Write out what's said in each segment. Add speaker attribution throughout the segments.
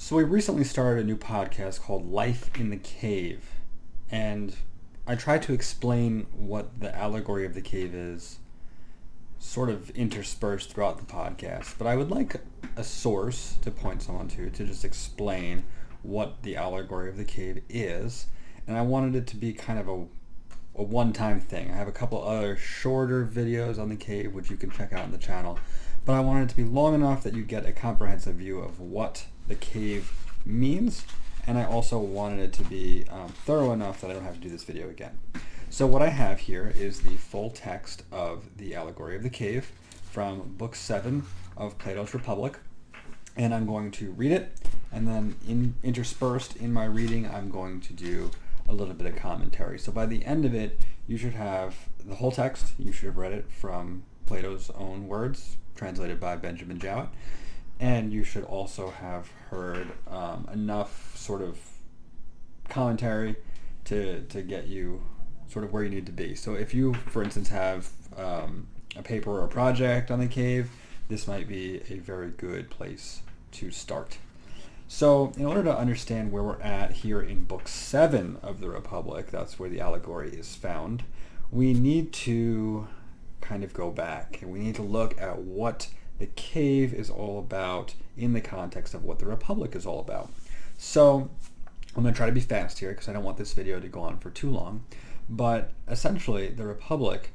Speaker 1: So we recently started a new podcast called Life in the Cave, and I tried to explain what the allegory of the cave is, sort of interspersed throughout the podcast. But I would like a source to point someone to just explain what the allegory of the cave is, and I wanted it to be kind of a one-time thing. I have a couple other shorter videos on the cave, which you can check out on the channel, but I wanted it to be long enough that you get a comprehensive view of what the cave means, and I also wanted it to be thorough enough that I don't have to do this video again. So what I have here is the full text of the Allegory of the Cave from Book 7 of Plato's Republic, and I'm going to read it, and then interspersed in my reading, I'm going to do a little bit of commentary. So by the end of it, you should have the whole text. You should have read it from Plato's own words, translated by Benjamin Jowett, and you should also have heard enough sort of commentary to get you sort of where you need to be. So if you, for instance, have a paper or a project on the cave, this might be a very good place to start. So in order to understand where we're at here in Book 7 of the Republic, that's where the allegory is found, we need to kind of go back and we need to look at what the cave is all about in the context of what the Republic is all about. So I'm going to try to be fast here because I don't want this video to go on for too long, but essentially the point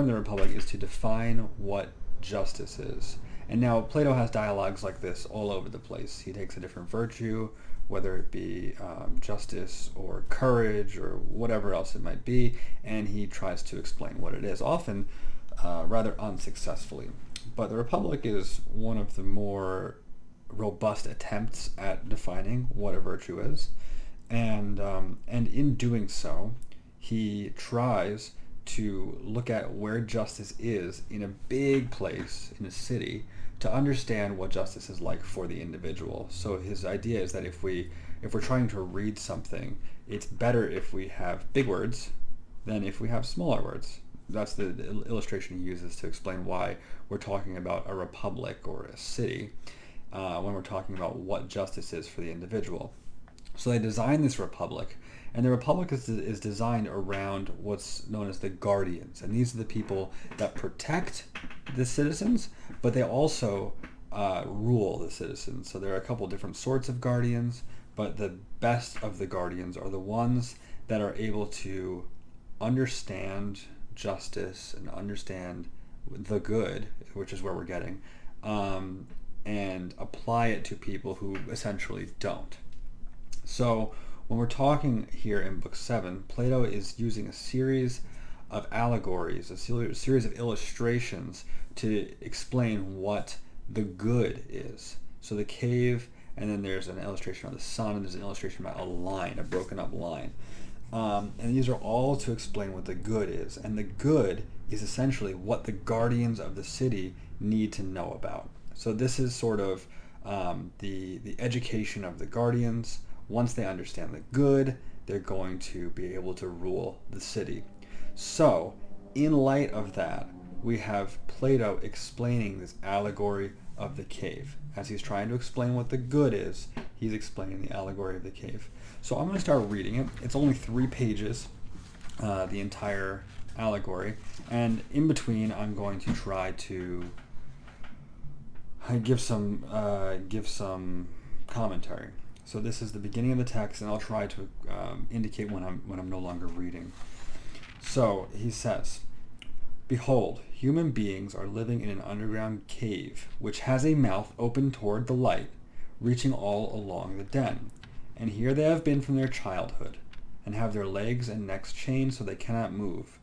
Speaker 1: of the Republic is to define what justice is. And now Plato has dialogues like this all over the place. He takes a different virtue, whether it be justice or courage or whatever else it might be, and he tries to explain what it is, often rather unsuccessfully. But the Republic is one of the more robust attempts at defining what a virtue is, and in doing so, he tries to look at where justice is in a big place, in a city, to understand what justice is like for the individual. So his idea is that if we're trying to read something, it's better if we have big words than if we have smaller words. That's the illustration he uses to explain why we're talking about a republic or a city when we're talking about what justice is for the individual. So they designed this republic, and the republic is designed around what's known as the guardians. And these are the people that protect the citizens, but they also rule the citizens. So there are a couple different sorts of guardians, but the best of the guardians are the ones that are able to understand justice and understand the good, which is where we're getting, and apply it to people who essentially don't. So when we're talking here in Book 7, Plato is using a series of allegories, a series of illustrations to explain what the good is. So the cave, and then there's an illustration of the sun, and there's an illustration about a line, a broken up line. And these are all to explain what the good is. And the good is essentially what the guardians of the city need to know about. So this is sort of the education of the guardians. Once they understand the good, they're going to be able to rule the city. So, in light of that, we have Plato explaining this allegory of the cave. As he's trying to explain what the good is, he's explaining the allegory of the cave. So I'm going to start reading it. It's only 3 pages, the entire allegory, and in between I'm going to try to give some commentary. So this is the beginning of the text, and I'll try to indicate when I'm no longer reading. So he says, "Behold, human beings are living in an underground cave, which has a mouth open toward the light, reaching all along the den. And here they have been from their childhood, and have their legs and necks chained so they cannot move,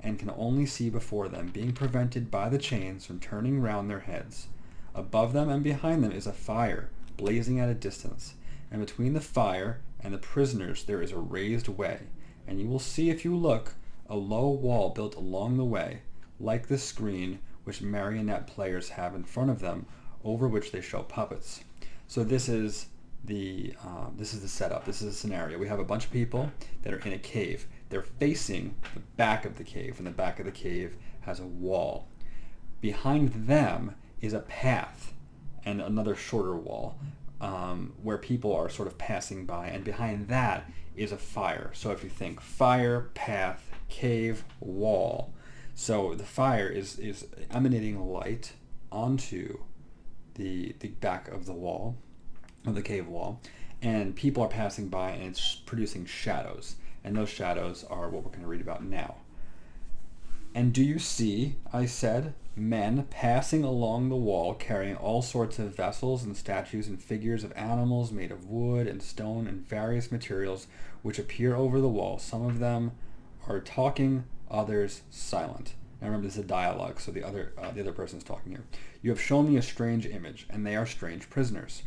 Speaker 1: and can only see before them, being prevented by the chains from turning round their heads. Above them and behind them is a fire, blazing at a distance. And between the fire and the prisoners there is a raised way, and you will see if you look a low wall built along the way, like the screen which marionette players have in front of them, over which they show puppets." So this is the setup. This is a scenario. We have a bunch of people that are in a cave. They're facing the back of the cave, and the back of the cave has a wall. Behind them is a path, and another shorter wall where people are sort of passing by, and behind that is a fire. So if you think fire, path, cave, wall, so the fire is emanating light onto the back of the wall, of the cave wall, and people are passing by, and it's producing shadows, and those shadows are what we're going to read about now. And do you see, I said, men passing along the wall carrying all sorts of vessels and statues and figures of animals made of wood and stone and various materials which appear over the wall. Some of them are talking, others silent. Now remember, this is a dialogue, so the other person is talking here. You have shown me a strange image, and they are strange prisoners.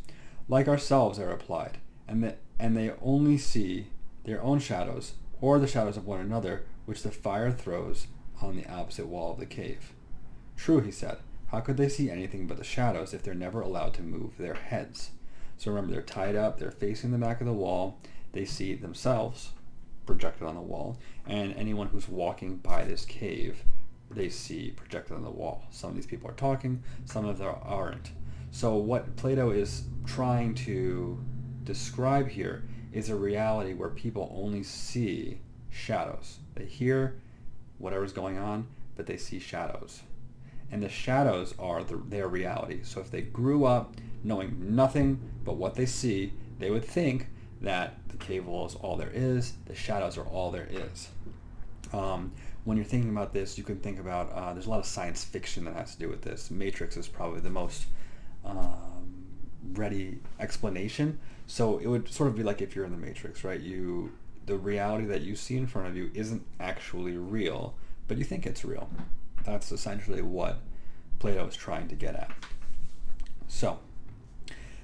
Speaker 1: Like ourselves, I replied, and they only see their own shadows, or the shadows of one another, which the fire throws on the opposite wall of the cave. True, he said. How could they see anything but the shadows if they're never allowed to move their heads? So remember, they're tied up, they're facing the back of the wall, they see themselves projected on the wall, and anyone who's walking by this cave, they see projected on the wall. Some of these people are talking, some of them aren't. So what Plato is trying to describe here is a reality where people only see shadows. They hear whatever's going on, but they see shadows. And the shadows are their reality. So if they grew up knowing nothing but what they see, they would think that the cave wall is all there is, the shadows are all there is. When you're thinking about this, you can think about, there's a lot of science fiction that has to do with this. Matrix is probably the most ready explanation. So it would sort of be like if you're in the Matrix, right? The reality that you see in front of you isn't actually real, but you think it's real. That's essentially what Plato is trying to get at. So,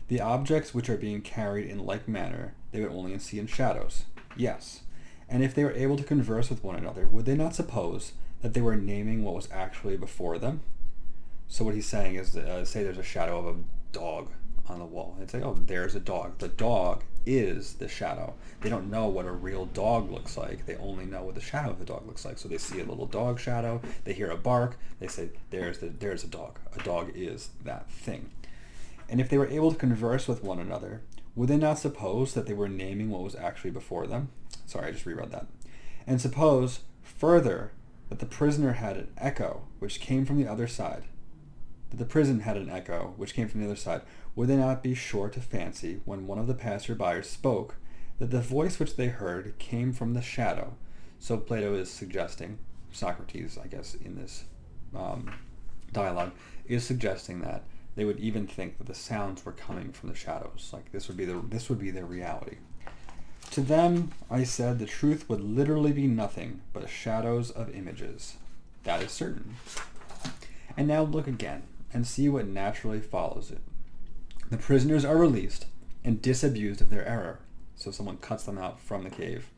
Speaker 1: the objects which are being carried in like manner, they would only see in shadows. Yes. And if they were able to converse with one another, would they not suppose that they were naming what was actually before them? So what he's saying is, say there's a shadow of a dog on the wall. It's like, oh, there's a dog. The dog is the shadow. They don't know what a real dog looks like. They only know what the shadow of the dog looks like. So they see a little dog shadow. They hear a bark. They say, there's a dog. A dog is that thing. And if they were able to converse with one another, would they not suppose that they were naming what was actually before them? Sorry, I just reread that. And suppose, further, that the prisoner had an echo which came from the other side. That the prison had an echo which came from the other side. Would they not be sure to fancy, when one of the passer-by spoke, that the voice which they heard came from the shadow? So Plato is suggesting, Socrates, I guess, in this dialogue, is suggesting that they would even think that the sounds were coming from the shadows. Like this would be their reality. To them, I said, the truth would literally be nothing but shadows of images. That is certain. And now look again, and see what naturally follows it. The prisoners are released and disabused of their error. So someone cuts them out from the cave,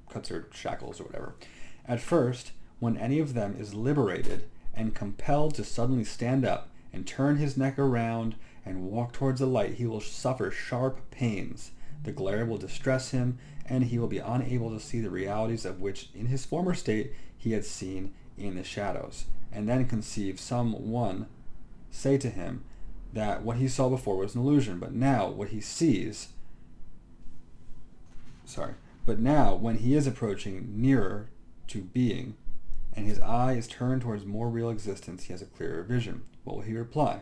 Speaker 1: cuts their shackles or whatever. At first, when any of them is liberated and compelled to suddenly stand up and turn his neck around and walk towards the light, he will suffer sharp pains. The glare will distress him, and he will be unable to see the realities of which in his former state he had seen in the shadows, and then conceive someone say to him that what he saw before was an illusion, but now when he is approaching nearer to being, and his eye is turned towards more real existence, he has a clearer vision. What will he reply?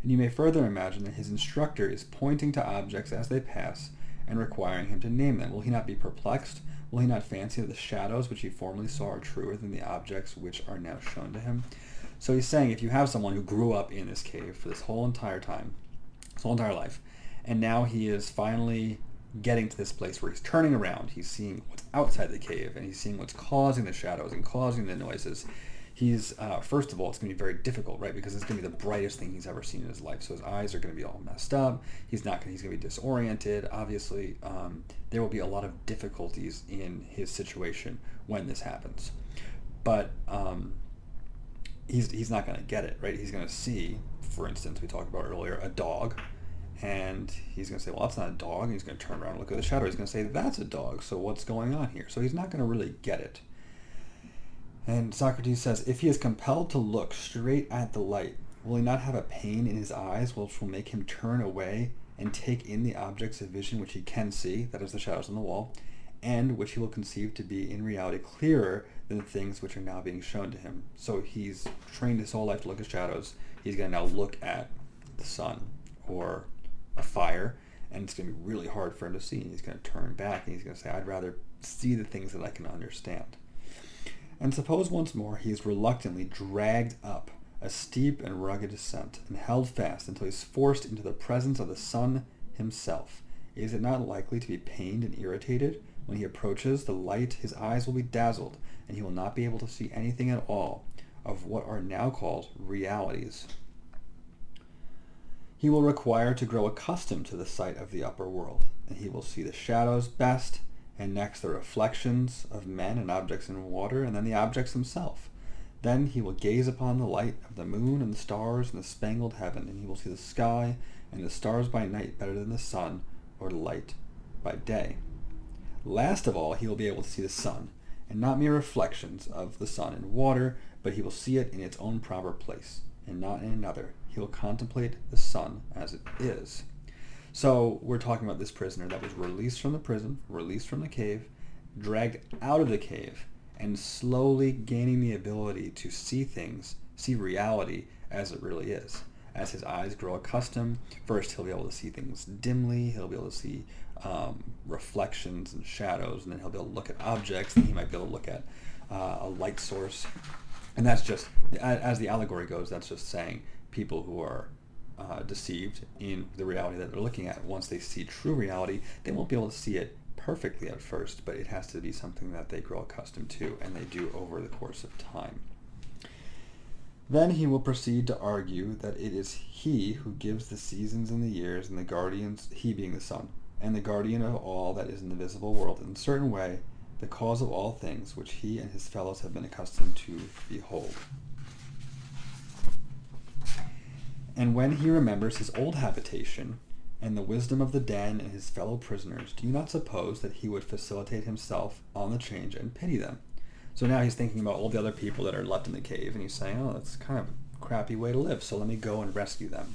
Speaker 1: And you may further imagine that his instructor is pointing to objects as they pass and requiring him to name them. Will he not be perplexed? Will he not fancy that the shadows which he formerly saw are truer than the objects which are now shown to him? So he's saying, if you have someone who grew up in this cave for this whole entire time, his whole entire life, and now he is finally getting to this place where he's turning around, he's seeing what's outside the cave, and he's seeing what's causing the shadows and causing the noises. He's, first of all, it's going to be very difficult, right? Because it's going to be the brightest thing he's ever seen in his life. So his eyes are going to be all messed up. He's going to be disoriented. Obviously, there will be a lot of difficulties in his situation when this happens. But he's not going to get it, right? He's going to see, for instance, we talked about earlier, a dog, and he's going to say, well, that's not a dog. And he's going to turn around and look at the shadow. He's going to say, that's a dog. So what's going on here? So he's not going to really get it. And Socrates says, if he is compelled to look straight at the light, Will he not have a pain in his eyes which will make him turn away and take in the objects of vision which he can see, that is the shadows on the wall, and which he will conceive to be in reality clearer than the things which are now being shown to him? So he's trained his whole life to look at shadows. He's going to now look at the sun or a fire, and it's going to be really hard for him to see. He's going to turn back and he's going to say, I'd rather see the things that I can understand. And suppose once more he is reluctantly dragged up a steep and rugged descent and held fast until he is forced into the presence of the sun himself. Is it not likely to be pained and irritated? When he approaches the light, his eyes will be dazzled, and he will not be able to see anything at all of what are now called realities. He will require to grow accustomed to the sight of the upper world, and he will see the shadows best, and next the reflections of men and objects in water, and then the objects themselves. Then he will gaze upon the light of the moon and the stars and the spangled heaven, and he will see the sky and the stars by night better than the sun or the light by day. Last of all, he will be able to see the sun, and not mere reflections of the sun in water, but he will see it in its own proper place, and not in another. He will contemplate the sun as it is. So we're talking about this prisoner that was released from the prison, released from the cave, dragged out of the cave, and slowly gaining the ability to see things, see reality as it really is. As his eyes grow accustomed, first he'll be able to see things dimly, he'll be able to see reflections and shadows, and then he'll be able to look at objects, and he might be able to look at a light source. And that's just, as the allegory goes, that's just saying people who are deceived in the reality that they're looking at. Once they see true reality, they won't be able to see it perfectly at first, but it has to be something that they grow accustomed to, and they do over the course of time. Then he will proceed to argue that it is he who gives the seasons and the years, and the guardians, he being the sun, and the guardian of all that is in the visible world, in a certain way, the cause of all things which he and his fellows have been accustomed to behold. And when he remembers his old habitation, and the wisdom of the den and his fellow prisoners, do you not suppose that he would facilitate himself on the change and pity them? So now he's thinking about all the other people that are left in the cave, and he's saying, oh, that's kind of a crappy way to live, so let me go and rescue them.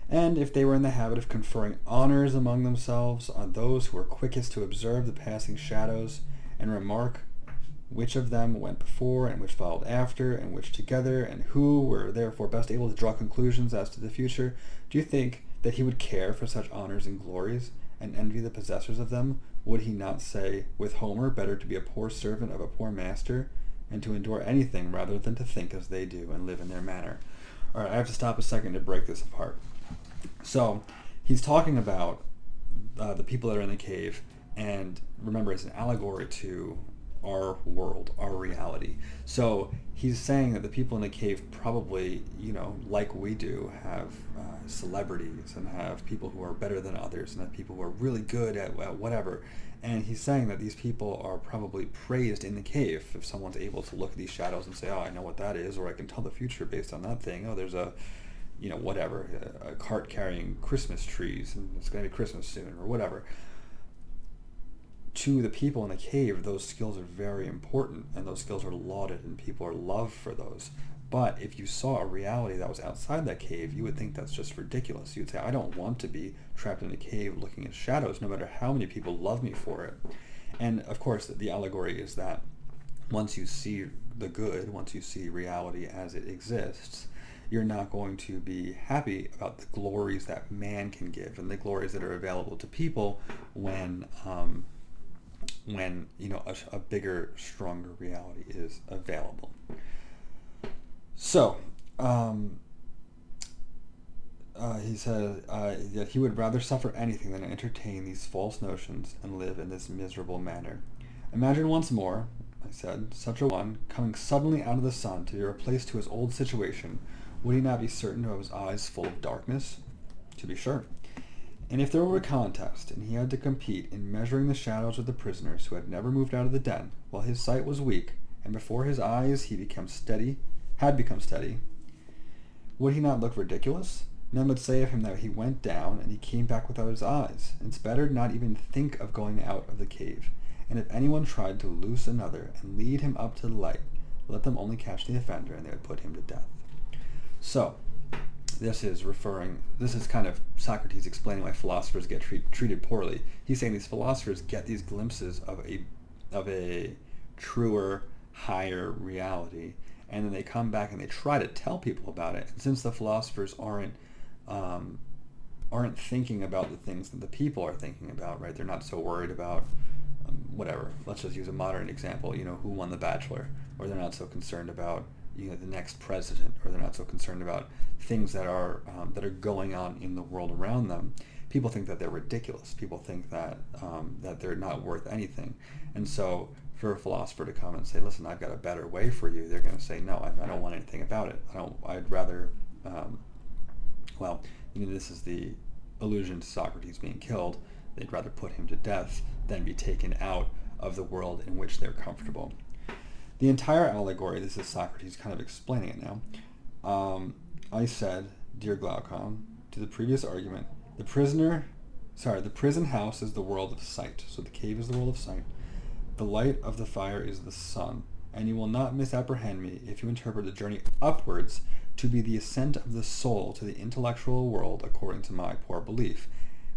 Speaker 1: And if they were in the habit of conferring honors among themselves on those who were quickest to observe the passing shadows, and remark which of them went before and which followed after, and which together, and who were therefore best able to draw conclusions as to the future, do you think that he would care for such honors and glories, and envy the possessors of them? Would he not say, with Homer, better to be a poor servant of a poor master, and to endure anything rather than to think as they do and live in their manner? All right, I have to stop a second to break this apart. So he's talking about the people that are in the cave, and remember, it's an allegory to our world, our reality. So he's saying that the people in the cave probably, like we do, have celebrities and have people who are better than others and have people who are really good at whatever. And he's saying that these people are probably praised in the cave if someone's able to look at these shadows and say, oh, I know what that is, or I can tell the future based on that thing. Oh, there's a cart carrying Christmas trees and it's going to be Christmas soon, or whatever. To the people in the cave, those skills are very important, and those skills are lauded, and people are loved for those. But if you saw a reality that was outside that cave, you would think that's just ridiculous. You'd say, I don't want to be trapped in a cave looking at shadows, no matter how many people love me for it. And of course, the allegory is that once you see the good, once you see reality as it exists, you're not going to be happy about the glories that man can give and the glories that are available to people when a bigger, stronger reality is available. So, he said that he would rather suffer anything than entertain these false notions and live in this miserable manner. Imagine once more, I said, such a one coming suddenly out of the sun to be replaced to his old situation. Would he not be certain to have his eyes full of darkness? To be sure. And if there were a contest, and he had to compete in measuring the shadows of the prisoners who had never moved out of the den, while his sight was weak, and before his eyes had become steady, would he not look ridiculous? Men would say of him that he went down, and he came back without his eyes. It's better not even think of going out of the cave. And if anyone tried to loose another and lead him up to the light, let them only catch the offender, and they would put him to death. So, this is kind of Socrates explaining why philosophers get treated poorly. He's saying these philosophers get these glimpses of a truer, higher reality, and then they come back and they try to tell people about it. And since the philosophers aren't thinking about the things that the people are thinking about, right? They're not so worried about whatever. Let's just use a modern example. Who won The Bachelor, or they're not so concerned about the next president, or they're not so concerned about things that are going on in the world around them. People think that they're ridiculous. People think that that they're not worth anything, and so for a philosopher to come and say, "Listen, I've got a better way for you," they're going to say, "No, I don't want anything about it. I'd rather." This is the allusion to Socrates being killed. They'd rather put him to death than be taken out of the world in which they're comfortable. The entire allegory, this is Socrates kind of explaining it now. I said, dear Glaucon, to the previous argument, the prison house is the world of sight. So the cave is the world of sight. The light of the fire is the sun. And you will not misapprehend me if you interpret the journey upwards to be the ascent of the soul to the intellectual world according to my poor belief,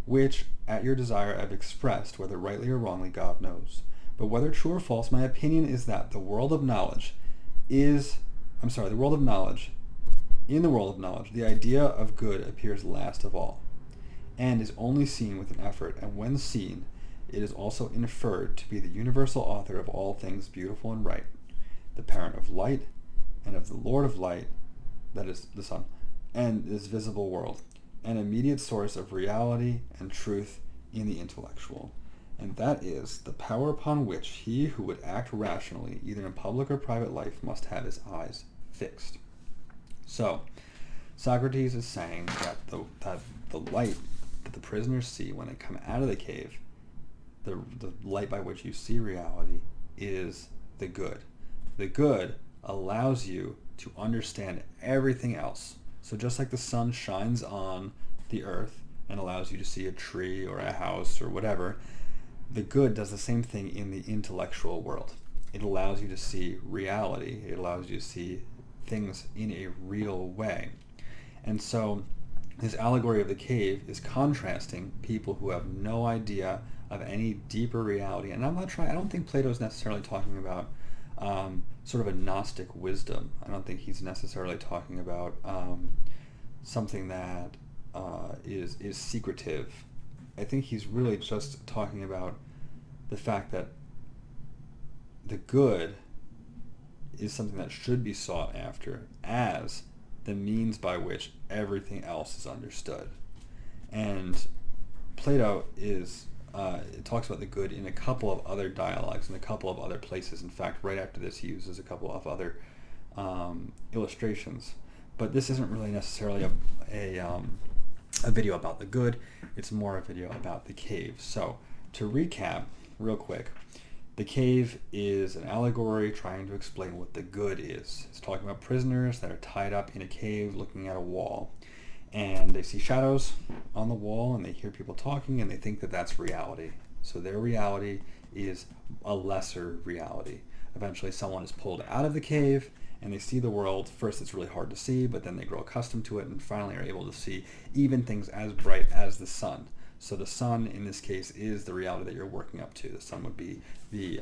Speaker 1: which at your desire I've expressed, whether rightly or wrongly, God knows. But whether true or false, my opinion is that in the world of knowledge, the idea of good appears last of all, and is only seen with an effort, and when seen, it is also inferred to be the universal author of all things beautiful and right, the parent of light, and of the Lord of light, that is the sun, and this visible world, an immediate source of reality and truth in the intellectual. And that is the power upon which he who would act rationally, either in public or private life, must have his eyes fixed. So, Socrates is saying that the light that the prisoners see when they come out of the cave, the light by which you see reality, is the good. The good allows you to understand everything else. So just like the sun shines on the earth and allows you to see a tree or a house or whatever, the good does the same thing in the intellectual world. It allows you to see reality. It allows you to see things in a real way. And so this allegory of the cave is contrasting people who have no idea of any deeper reality. And I don't think Plato is necessarily talking about sort of a Gnostic wisdom. I don't think he's necessarily talking about something that is secretive. I think he's really just talking about the fact that the good is something that should be sought after as the means by which everything else is understood. And Plato talks about the good in a couple of other dialogues, in a couple of other places. In fact, right after this, he uses a couple of other illustrations. But this isn't really necessarily a video about the good. It's more a video about the cave. So to recap real quick, the cave is an allegory trying to explain what the good is. It's talking about prisoners that are tied up in a cave looking at a wall. And they see shadows on the wall, and they hear people talking, and they think that that's reality. So their reality is a lesser reality. Eventually someone is pulled out of the cave, and they see the world. First it's really hard to see, but then they grow accustomed to it, and finally are able to see even things as bright as the sun. So the sun, in this case, is the reality that you're working up to. The sun would be the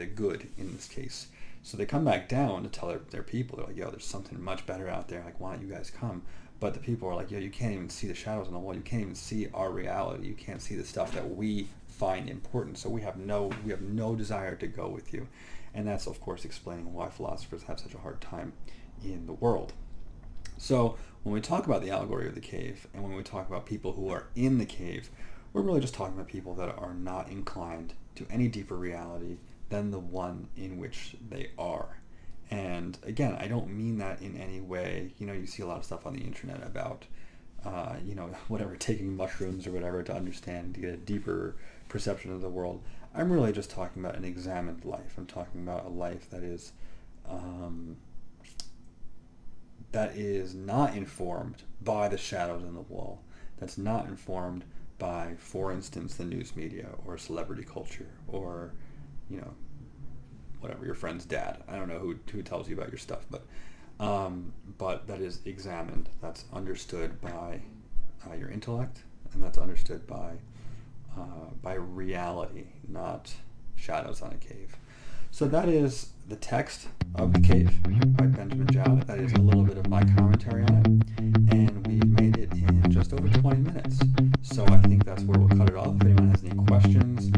Speaker 1: good in this case. So they come back down to tell their people. They're like, yo, there's something much better out there. Like, why don't you guys come? But the people are like, yo, you can't even see the shadows on the wall. You can't even see our reality. You can't see the stuff that we find important. So we have no desire to go with you. And that's, of course, explaining why philosophers have such a hard time in the world. So when we talk about the allegory of the cave, and when we talk about people who are in the cave, we're really just talking about people that are not inclined to any deeper reality than the one in which they are. And again, I don't mean that in any way. You see a lot of stuff on the internet about, taking mushrooms or whatever to understand, to get a deeper perception of the world. I'm really just talking about an examined life. I'm talking about a life that is not informed by the shadows on the wall. That's not informed by, for instance, the news media or celebrity culture or, whatever, your friend's dad. I don't know who tells you about your stuff, but but that is examined. That's understood by your intellect, and that's understood by reality, not shadows on a cave. So that is the text of The Cave by Benjamin Jowett. That is a little bit of my commentary on it, and we've made it in just over 20 minutes. So I think that's where we'll cut it off. If anyone has any questions,